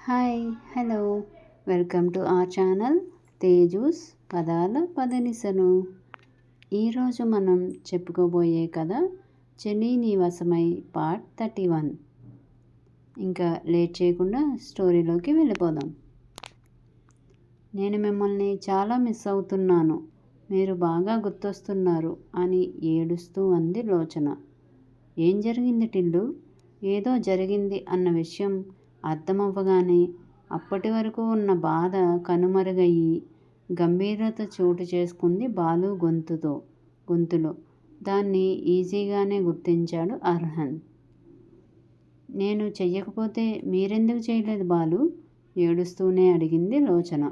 Hi hello welcome to our channel Teju's పదాల పదనిసను. ఈరోజు మనం చెప్పుకోబోయే కథ చెన్నై నివాసమై పార్ట్ 31. ఇంకా లేట్ చేయకుండా స్టోరీలోకి వెళ్ళిపోదాం. నేను మిమ్మల్ని చాలా మిస్ అవుతున్నాను, మీరు బాగా గుర్తొస్తున్నారు అని ఏడుస్తూ అంది లోచన. ఏం జరిగింది టిల్లు? ఏదో జరిగింది అన్న విషయం అర్థమవ్వగానే అప్పటి వరకు ఉన్న బాధ కనుమరుగయ్యి గంభీరత చోటు చేసుకుంది బాలు గొంతులో. దాన్ని ఈజీగానే గుర్తించాడు అర్హన్. నేను చెయ్యకపోతే మీరెందుకు చేయలేదు బాలు? ఏడుస్తూనే అడిగింది లోచన.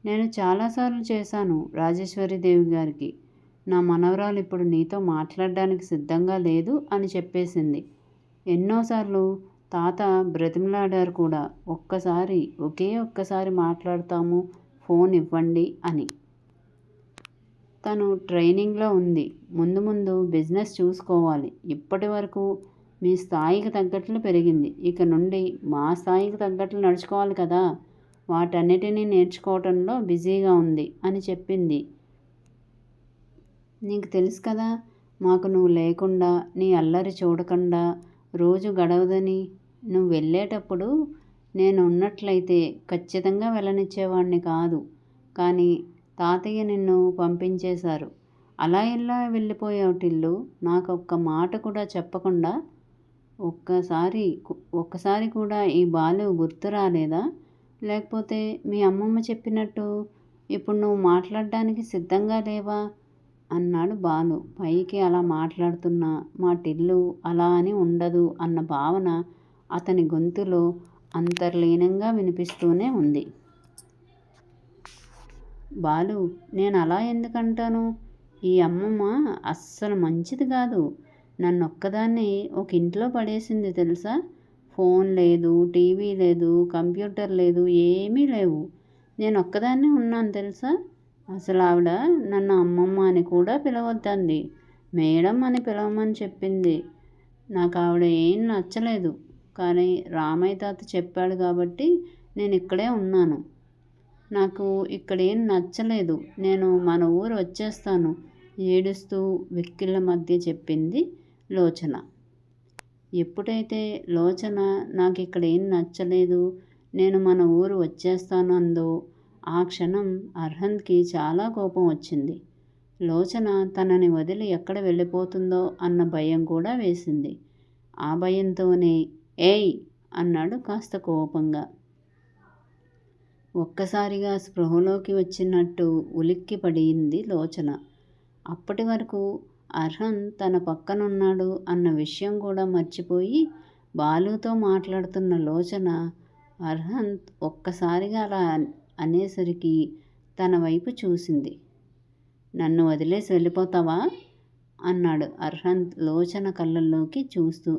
నేను చాలాసార్లు చేశాను రాజేశ్వరీదేవి గారికి. నా మనవరాలు ఇప్పుడు నీతో మాట్లాడడానికి సిద్ధంగా లేదు అని చెప్పేసింది. ఎన్నోసార్లు తాత బ్రతిమలాడారు కూడా, ఒకే ఒక్కసారి మాట్లాడతాము, ఫోన్ ఇవ్వండి అని. తను ట్రైనింగ్లో ఉంది, ముందు ముందు బిజినెస్ చూసుకోవాలి. ఇప్పటి వరకు మీ స్థాయికి తగ్గట్లు పెరిగింది, ఇక నుండి మా స్థాయికి తగ్గట్లు నడుచుకోవాలి కదా. వాటన్నిటినీ నేర్చుకోవటంలో బిజీగా ఉంది అని చెప్పింది. నీకు తెలుసు కదా, మాకు నువ్వు లేకుండా, నీ అల్లరి చూడకుండా రోజు గడవదని. నువ్వు వెళ్ళేటప్పుడు నేను ఉన్నట్లయితే ఖచ్చితంగా వెళ్ళనిచ్చేవాడిని కాదు, కానీ తాతయ్య నిన్ను పంపించేశారు. అలా ఇలా వెళ్ళిపోయావు టిల్లు, నాకు ఒక్క మాట కూడా చెప్పకుండా. ఒక్కసారి కూడా ఈ బాలు గుర్తు రాలేదా? లేకపోతే మీ అమ్మమ్మ చెప్పినట్టు ఇప్పుడు నువ్వు మాట్లాడడానికి సిద్ధంగా లేవా అన్నాడు బాలు. పైకి అలా మాట్లాడుతున్నా మా టిల్లు అలా అని ఉండదు అన్న భావన అతని గొంతులో అంతర్లీనంగా వినిపిస్తూనే ఉంది. బాలు, నేను అలా ఎందుకంటాను? ఈ అమ్మమ్మ అస్సలు మంచిది కాదు. నన్నొక్కదాన్ని ఒక ఇంట్లో పడేసింది తెలుసా. ఫోన్ లేదు, టీవీ లేదు, కంప్యూటర్ లేదు, ఏమీ లేవు. నేను ఒక్కదాన్నే ఉన్నాను తెలుసా. అసలు ఆవిడ నన్ను అమ్మమ్మ అని కూడా పిలవద్దంది, మేడం అని పిలవమని చెప్పింది. నాకు ఆవిడ ఏం నచ్చలేదు, కానీ రామయ్య తాత చెప్పాడు కాబట్టి నేను ఇక్కడే ఉన్నాను. నాకు ఇక్కడేం నచ్చలేదు, నేను మన ఊరు వచ్చేస్తాను ఏడుస్తూ వెక్కిళ్ళ మధ్య చెప్పింది లోచన. ఎప్పుడైతే లోచన నాకు ఇక్కడ ఏం నచ్చలేదు, నేను మన ఊరు వచ్చేస్తాను అందో ఆ క్షణం అర్హన్కి చాలా కోపం వచ్చింది. లోచన తనని వదిలి ఎక్కడ వెళ్ళిపోతుందో అన్న భయం కూడా వేసింది. ఆ భయంతోనే ఏయ్ అన్నాడు కాస్త కోపంగా. ఒక్కసారిగా స్పృహలోకి వచ్చినట్టు ఉలిక్కి పడింది లోచన. అప్పటి వరకు అర్హన్ తన పక్కనున్నాడు అన్న విషయం కూడా మర్చిపోయి బాలుతో మాట్లాడుతున్న లోచన అర్హన్ ఒక్కసారిగా అలా అనేసరికి తన వైపు చూసింది. నన్ను వదిలేసి వెళ్ళిపోతావా అన్నాడు అర్హన్ లోచన కళ్ళల్లోకి చూస్తూ.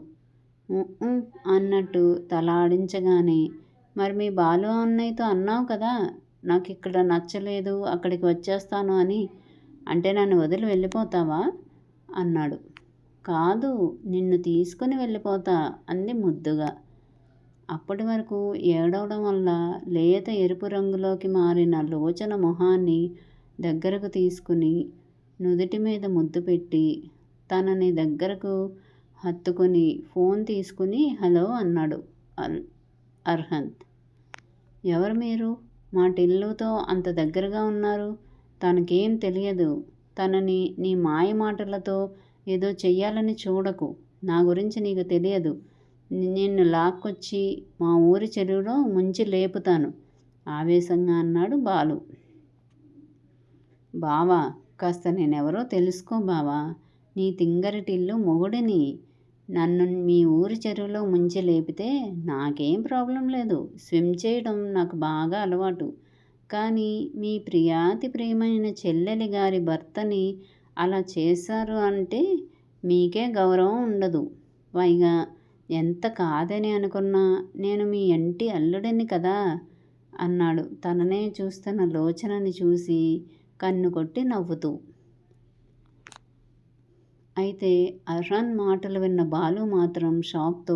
అన్నట్టు తల ఆడించగానే, మరి మీ బాలు అన్నయ్యతో అన్నావు కదా నాకు ఇక్కడ నచ్చలేదు, అక్కడికి వచ్చేస్తాను అని, అంటే నన్ను వదిలి వెళ్ళిపోతావా అన్నాడు. కాదు, నిన్ను తీసుకుని వెళ్ళిపోతా అంది ముద్దుగా. అప్పటి వరకు ఏడవడం వల్ల లేత ఎరుపు రంగులోకి మారిన లోచన మొహాన్ని దగ్గరకు తీసుకుని నుదుటి మీద ముద్దు పెట్టి తనని దగ్గరకు హత్తుకుని ఫోన్ తీసుకుని హలో అన్నాడు అర్హంత్. ఎవరు మీరు? మా టిల్లుతో అంత దగ్గరగా ఉన్నారు. తనకేం తెలియదు. తనని నీ మాయ మాటలతో ఏదో చెయ్యాలని చూడకు. నా గురించి నీకు తెలియదు. నిన్ను లాక్కొచ్చి మా ఊరి చెరువులో ముంచి లేపుతాను ఆవేశంగా అన్నాడు బాలు. బావా, కాస్త నేనెవరో తెలుసుకో బావా. నీ తింగరటిల్లు మొగుడిని. నన్ను మీ ఊరి చెరువులో ముంచి లేపితే నాకేం ప్రాబ్లం లేదు. స్విమ్ చేయడం నాకు బాగా అలవాటు. కానీ మీ ప్రియాతి ప్రియమైన చెల్లెలి గారి భర్తని అలా చేశారు అంటే మీకే గౌరవం ఉండదు. పైగా ఎంత కాదని అనుకున్నా నేను మీ ఇంటి అల్లుడిని కదా అన్నాడు తననే చూస్తున్న లోచనని చూసి కన్ను కొట్టి నవ్వుతూ. అయితే అర్హన్ మాటలు విన్న బాలు మాత్రం షాక్తో,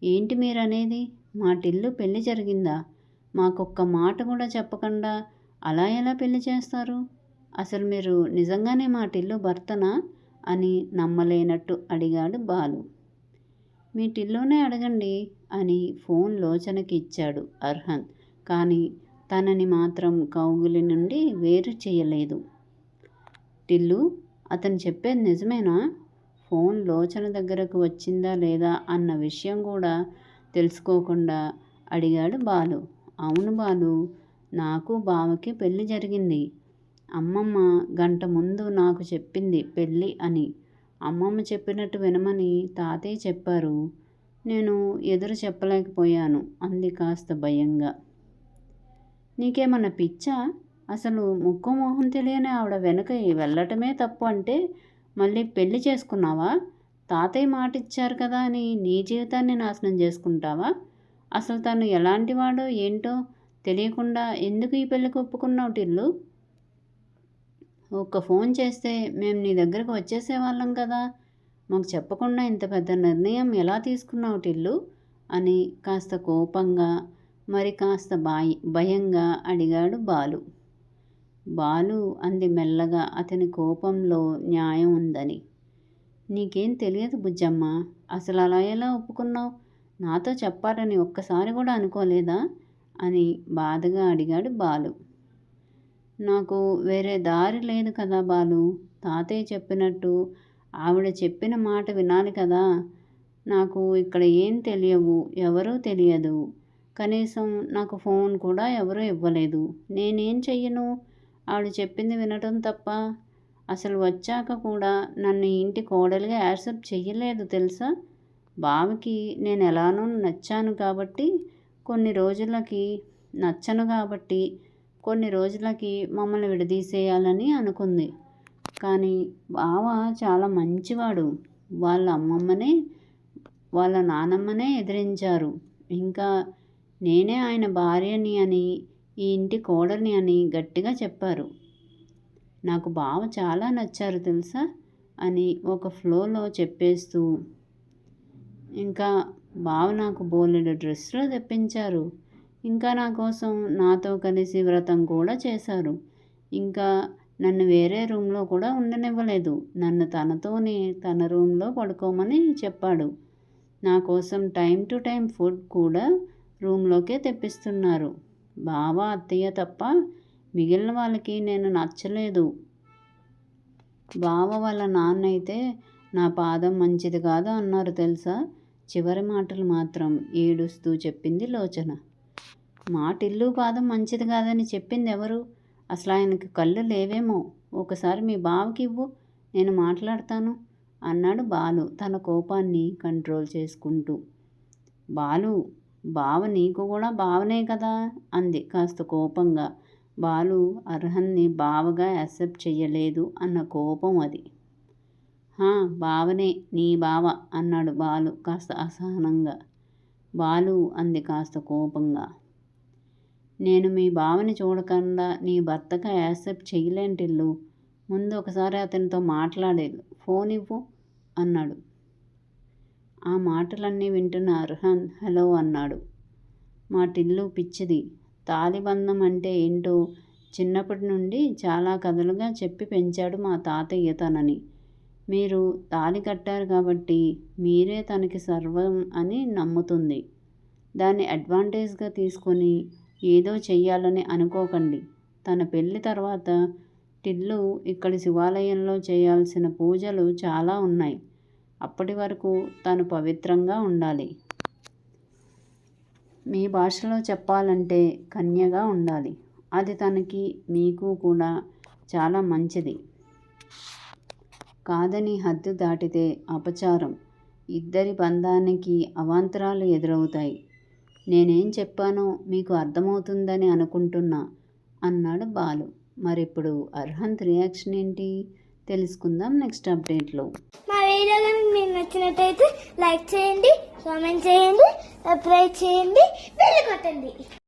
ఏంటి మీరనేది? మా టిల్లు పెళ్లి జరిగిందా? మాకొక్క మాట కూడా చెప్పకుండా అలా ఎలా పెళ్లి చేస్తారు? అసలు మీరు నిజంగానే మా టిల్లు భర్తనా అని నమ్మలేనట్టు అడిగాడు బాలు. మీ టిల్లునే అడగండి అని ఫోన్ లోచనకి ఇచ్చాడు అర్హన్. కానీ తనని మాత్రం కౌగిలి నుండి వేరు చేయలేదు. టిల్లు, అతను చెప్పేది నిజమేనా? ఫోన్ లోచన దగ్గరకు వచ్చిందా లేదా అన్న విషయం కూడా తెలుసుకోకుండా అడిగాడు బాలు. అవును బాలు, నాకు బావకి పెళ్ళి జరిగింది. అమ్మమ్మ గంట ముందు నాకు చెప్పింది పెళ్ళి అని. అమ్మమ్మ చెప్పినట్టు వినమని తాతయ్య చెప్పారు. నేను ఎదురు చెప్పలేకపోయాను అంది కాస్త భయంగా. నీకేమన్నా పిచ్చా? అసలు ముక్కు మొహం తెలియని ఆవిడ వెనక వెళ్ళటమే తప్పు అంటే మళ్ళీ పెళ్లి చేసుకున్నావా? తాతయ్య మాట ఇచ్చారు కదా అని నీ జీవితాన్ని నాశనం చేసుకుంటావా? అసలు తను ఎలాంటివాడో ఏంటో తెలియకుండా ఎందుకు ఈ పెళ్ళికి ఒప్పుకున్నావు టిల్లు? ఒక్క ఫోన్ చేస్తే మేము నీ దగ్గరకు వచ్చేసేవాళ్ళం కదా. మాకు చెప్పకుండా ఇంత పెద్ద నిర్ణయం ఎలా తీసుకున్నావు టిల్లు అని కాస్త కోపంగా మరి కాస్త భయంగా అడిగాడు బాలు. బాలు అంది మెల్లగా అతని కోపంలో న్యాయం ఉందని. నీకేం తెలియదు బుజ్జమ్మ, అసలు అలా ఎలా ఒప్పుకున్నావు? నాతో చెప్పాలని ఒక్కసారి కూడా అనుకోలేదా అని బాధగా అడిగాడు బాలు. నాకు వేరే దారి లేదు కదా బాలు. తాతయ్య చెప్పినట్టు ఆవిడ చెప్పిన మాట వినాలి కదా. నాకు ఇక్కడ ఏం తెలియవు, ఎవరూ తెలియదు. కనీసం నాకు ఫోన్ కూడా ఎవరూ ఇవ్వలేదు. నేనేం చెయ్యను? ఆవిడ చెప్పింది వినటం తప్ప. అసలు వచ్చాక కూడా నన్ను ఇంటి కోడలిగా యాక్సెప్ట్ చెయ్యలేదు తెలుసా. బావకి నేను ఎలానో నచ్చాను కాబట్టి కొన్ని రోజులకి మమ్మల్ని విడదీసేయాలని అనుకుంది. కానీ బావ చాలా మంచివాడు. వాళ్ళ నానమ్మనే ఎదిరించారు. ఇంకా నేనే ఆయన భార్యని అని, ఈ ఇంటి కోడల్ని అని గట్టిగా చెప్పారు. నాకు బావ చాలా నచ్చారు తెలుసా అని ఒక ఫ్లోలో చెప్పేస్తూ, ఇంకా బావ నాకు బోలెడు డ్రెస్సులు తెప్పించారు. ఇంకా నా కోసం నాతో కలిసి వ్రతం కూడా చేశారు. ఇంకా నన్ను వేరే రూమ్లో కూడా ఉండనివ్వలేదు. నన్ను తనతోనే తన రూమ్లో పడుకోమని చెప్పాడు. నా కోసం టైం టు టైం ఫుడ్ కూడా రూమ్లోకే తెప్పిస్తున్నారు. బావ అత్తయ్య తప్ప మిగిలిన వాళ్ళకి నేను నచ్చలేదు. బావ వాళ్ళ నాన్న అయితే నా పాదం మంచిది కాదు అన్నారు తెలుసా. చివరి మాటలు మాత్రం ఏడుస్తూ చెప్పింది లోచన. మా టిల్లు పాదం మంచిది కాదని చెప్పింది ఎవరు? అసలు ఆయనకి కళ్ళు లేవేమో. ఒకసారి మీ బావకి ఇవ్వు, నేను మాట్లాడతాను అన్నాడు బాలు తన కోపాన్ని కంట్రోల్ చేసుకుంటూ. బాలు, బావ నీకు కూడా బావనే కదా అంది కాస్త కోపంగా. బాలు అర్హన్ని బావగా యాక్సెప్ట్ చెయ్యలేదు అన్న కోపం అది. బావనే, నీ బావ అన్నాడు బాలు కాస్త అసహనంగా. బాలు అంది కాస్త కోపంగా. నేను మీ బావని చూడకుండా నీ భర్తగా యాక్సెప్ట్ చెయ్యలేను టిల్లు. ముందు ఒకసారి అతనితో మాట్లాడేది. ఫోన్ ఇవ్వు అన్నాడు. ఆ మాటలన్నీ వింటున్న అర్హన్ హలో అన్నాడు. మా టిల్లు పిచ్చిది. తాళిబంధం అంటే ఏంటో చిన్నప్పటి నుండి చాలా కథలుగా చెప్పి పెంచాడు మా తాతయ్య తనని. మీరు తాళి కట్టారు కాబట్టి మీరే తనకి సర్వం అని నమ్ముతుంది. దాన్ని అడ్వాంటేజ్గా తీసుకొని ఏదో చెయ్యాలని అనుకోకండి. తన పెళ్ళి తర్వాత టిల్లు ఇక్కడి శివాలయంలో చేయాల్సిన పూజలు చాలా ఉన్నాయి. అప్పటి వరకు తను పవిత్రంగా ఉండాలి. మీ భాషలో చెప్పాలంటే కన్యగా ఉండాలి. అది తనకి మీకు కూడా చాలా మంచిది. కాదని హద్దు దాటితే అపచారం. ఇద్దరి బంధానికి అవాంతరాలు ఎదురవుతాయి. నేనేం చెప్పానో మీకు అర్థమవుతుందని అనుకుంటున్నా అన్నాడు బాలు. మరిప్పుడు అర్హంత్ రియాక్షన్ ఏంటి తెలుసుకుందాం నెక్స్ట్ అప్డేట్లో. మా వీడియో కనుక మీకు నచ్చినట్టయితే లైక్ చేయండి, కామెంట్ చేయండి, సబ్స్క్రైబ్ చేయండి, బెల్ కొట్టండి.